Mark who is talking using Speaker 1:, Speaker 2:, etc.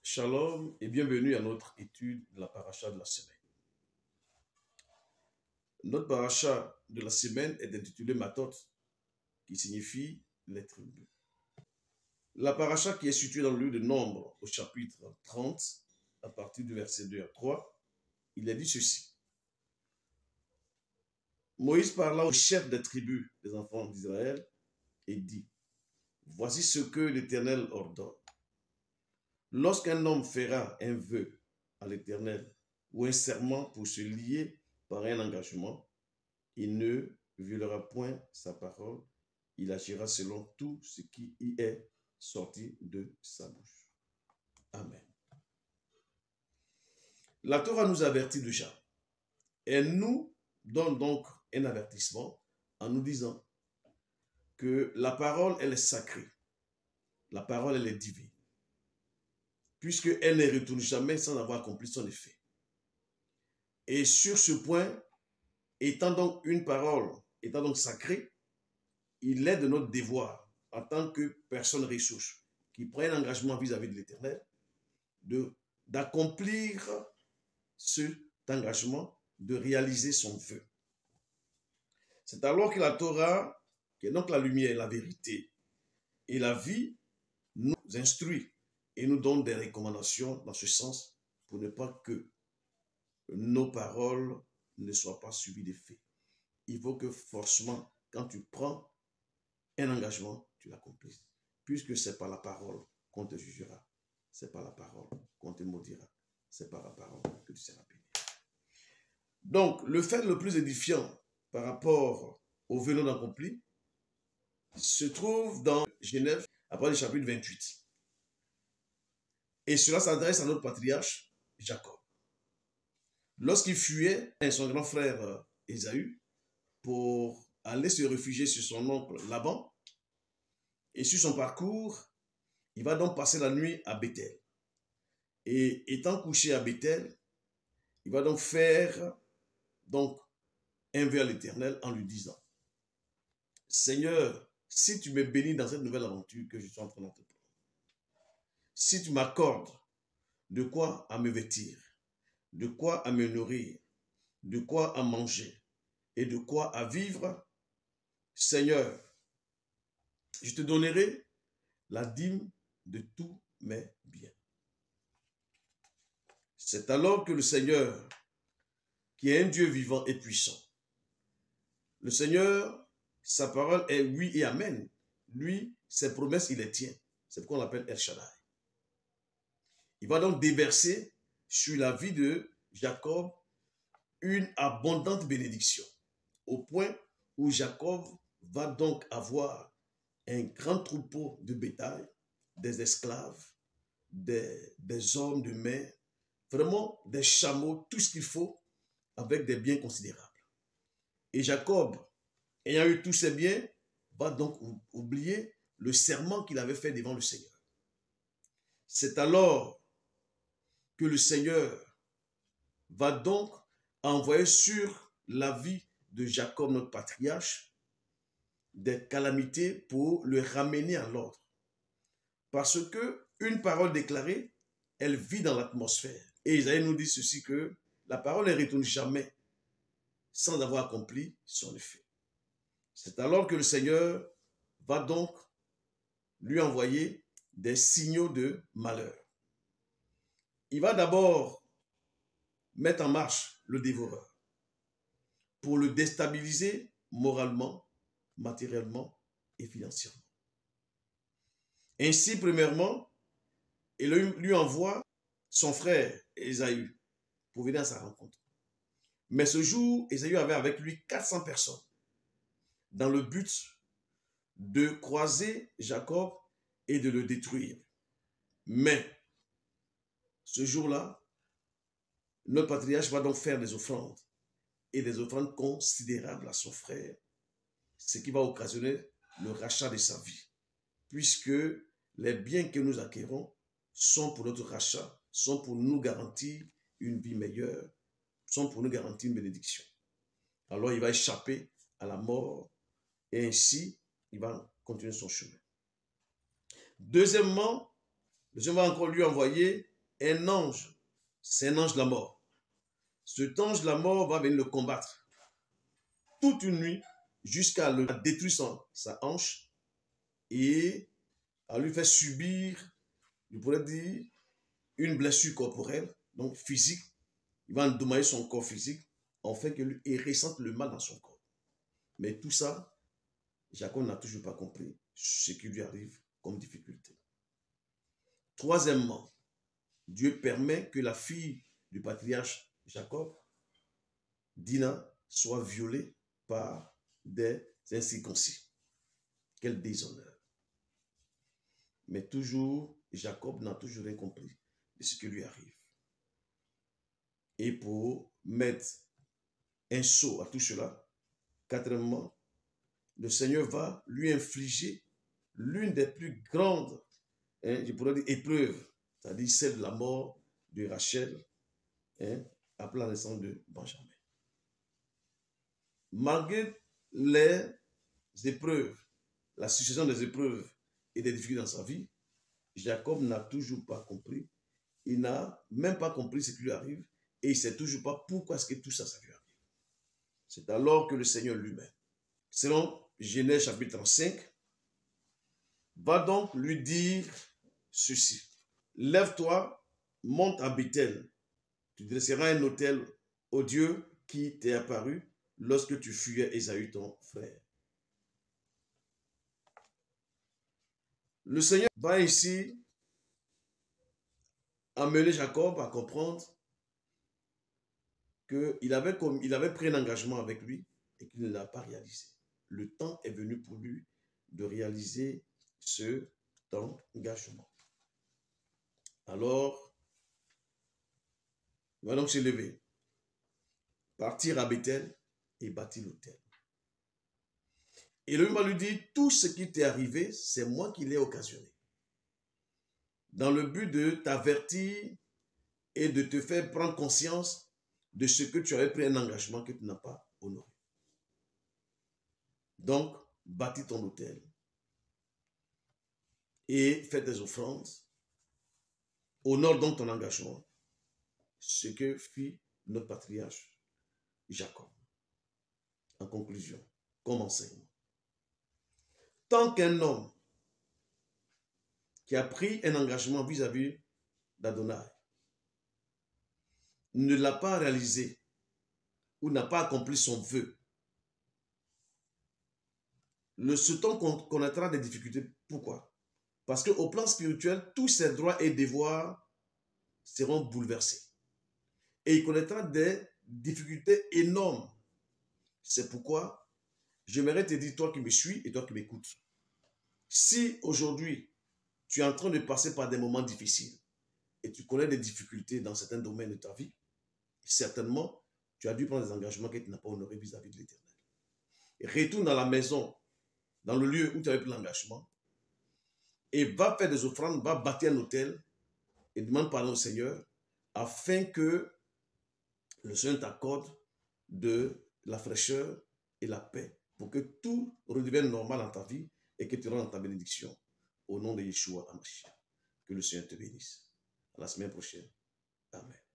Speaker 1: Shalom et bienvenue à notre étude de la paracha de la semaine. Notre paracha de la semaine est intitulée Matot, qui signifie les tribus. La paracha qui est située dans le livre de Nombres au chapitre 30, à partir du verset 2 à 3, il est dit ceci. Moïse parla au chef des tribus des enfants d'Israël et dit, voici ce que l'Éternel ordonne. Lorsqu'un homme fera un vœu à l'Éternel ou un serment pour se lier par un engagement, il ne violera point sa parole, il agira selon tout ce qui y est sorti de sa bouche. Amen. La Torah nous avertit déjà. Elle nous donne donc un avertissement en nous disant que la parole, elle est sacrée. La parole, elle est divine. Puisqu'elle ne retourne jamais sans avoir accompli son effet. Et sur ce point, étant donc une parole, étant donc sacrée, il est de notre devoir, en tant que personne ressource, qui prend un engagement vis-à-vis de l'Éternel, d'accomplir cet engagement, de réaliser son vœu. C'est alors que la Torah, qui est donc la lumière, la vérité et la vie, nous instruit et nous donne des recommandations dans ce sens pour ne pas que nos paroles ne soient pas suivies d'effets. Il faut que forcément, quand tu prends un engagement, tu l'accomplisses. Puisque ce n'est pas la parole qu'on te jugera, ce n'est pas la parole qu'on te maudira, c'est par la parole que tu seras béni. Donc, le fait le plus édifiant par rapport au vœu non accompli se trouve dans Genèse, après le chapitre 28. Et cela s'adresse à notre patriarche, Jacob. Lorsqu'il fuyait son grand frère Ésaü pour aller se réfugier sur son oncle Laban, et sur son parcours, il va donc passer la nuit à Bethel. Et étant couché à Bethel, il va donc faire un vœu à l'Éternel en lui disant, Seigneur, si tu me bénis dans cette nouvelle aventure que je suis en train d'entreprendre, si tu m'accordes de quoi à me vêtir, de quoi à me nourrir, de quoi à manger et de quoi à vivre, Seigneur, je te donnerai la dîme de tous mes biens. C'est alors que le Seigneur, qui est un Dieu vivant et puissant, le Seigneur, sa parole est oui et amen. Lui, ses promesses, il les tient. C'est pourquoi on l'appelle El Shaddai. Il va donc déverser sur la vie de Jacob une abondante bénédiction, au point où Jacob va donc avoir un grand troupeau de bétail, des esclaves, des hommes de main, vraiment des chameaux, tout ce qu'il faut, avec des biens considérables. Et Jacob, ayant eu tous ces biens, va donc oublier le serment qu'il avait fait devant le Seigneur. C'est alors que le Seigneur va donc envoyer sur la vie de Jacob, notre patriarche, des calamités pour le ramener à l'ordre. Parce que une parole déclarée, elle vit dans l'atmosphère. Et Isaïe nous dit ceci, que la parole ne retourne jamais sans avoir accompli son effet. C'est alors que le Seigneur va donc lui envoyer des signaux de malheur. Il va d'abord mettre en marche le dévoreur pour le déstabiliser moralement, matériellement et financièrement. Ainsi, premièrement, il lui envoie son frère Ésaü pour venir à sa rencontre. Mais ce jour, Ésaü avait avec lui 400 personnes dans le but de croiser Jacob et de le détruire. Mais ce jour-là, notre patriarche va donc faire des offrandes et des offrandes considérables à son frère, ce qui va occasionner le rachat de sa vie, puisque les biens que nous acquérons sont pour notre rachat, sont pour nous garantir une vie meilleure, sont pour nous garantir une bénédiction. Alors il va échapper à la mort et ainsi il va continuer son chemin. Deuxièmement, le Seigneur va encore lui envoyer un ange, c'est un ange de la mort. Cet ange de la mort va venir le combattre toute une nuit jusqu'à le détruire sa hanche et à lui faire subir, je pourrais dire, une blessure corporelle, donc physique. Il va endommager son corps physique, afin que lui ressente le mal dans son corps. Mais tout ça, Jacob n'a toujours pas compris ce qui lui arrive comme difficulté. Troisièmement, Dieu permet que la fille du patriarche Jacob, Dina, soit violée par des incirconcis. Quel déshonneur. Mais toujours, Jacob n'a toujours rien compris de ce qui lui arrive. Et pour mettre un sceau à tout cela, quatrièmement, le Seigneur va lui infliger l'une des plus grandes, je pourrais dire, épreuves, c'est-à-dire celle de la mort de Rachel, après la naissance de Benjamin. Malgré les épreuves, la succession des épreuves et des difficultés dans sa vie, Jacob n'a toujours pas compris. Il n'a même pas compris ce qui lui arrive et il ne sait toujours pas pourquoi est-ce que tout ça lui arrive. C'est alors que le Seigneur lui-même, selon Genèse chapitre 5, va donc lui dire ceci. Lève-toi, monte à Béthel. Tu dresseras un autel au Dieu qui t'est apparu lorsque tu fuyais Ésaü ton frère. Le Seigneur va ici amener Jacob à comprendre qu'il avait pris un engagement avec lui et qu'il ne l'a pas réalisé. Le temps est venu pour lui de réaliser cet engagement. Alors, il va donc se lever, partir à Béthel et bâtir l'autel. Et le va lui dire, tout ce qui t'est arrivé, c'est moi qui l'ai occasionné. Dans le but de t'avertir et de te faire prendre conscience de ce que tu avais pris un engagement que tu n'as pas honoré. Donc, bâtis ton autel et fais tes offrandes. Honore donc ton engagement, ce que fit notre patriarche Jacob. En conclusion, comme enseignement. Tant qu'un homme qui a pris un engagement vis-à-vis d'Adonai ne l'a pas réalisé ou n'a pas accompli son vœu, ce temps connaîtra des difficultés. Pourquoi? Parce qu'au plan spirituel, tous ses droits et devoirs seront bouleversés. Et il connaîtra des difficultés énormes. C'est pourquoi j'aimerais te dire, toi qui me suis et toi qui m'écoutes, si aujourd'hui tu es en train de passer par des moments difficiles et tu connais des difficultés dans certains domaines de ta vie, certainement tu as dû prendre des engagements que tu n'as pas honorés vis-à-vis de l'Éternel. Retourne dans la maison, dans le lieu où tu avais pris l'engagement, et va faire des offrandes, va bâtir un autel et demande pardon au Seigneur afin que le Seigneur t'accorde de la fraîcheur et la paix pour que tout redevienne normal dans ta vie et que tu rentres dans ta bénédiction. Au nom de Yeshua HaMashiach. Que le Seigneur te bénisse. À la semaine prochaine. Amen.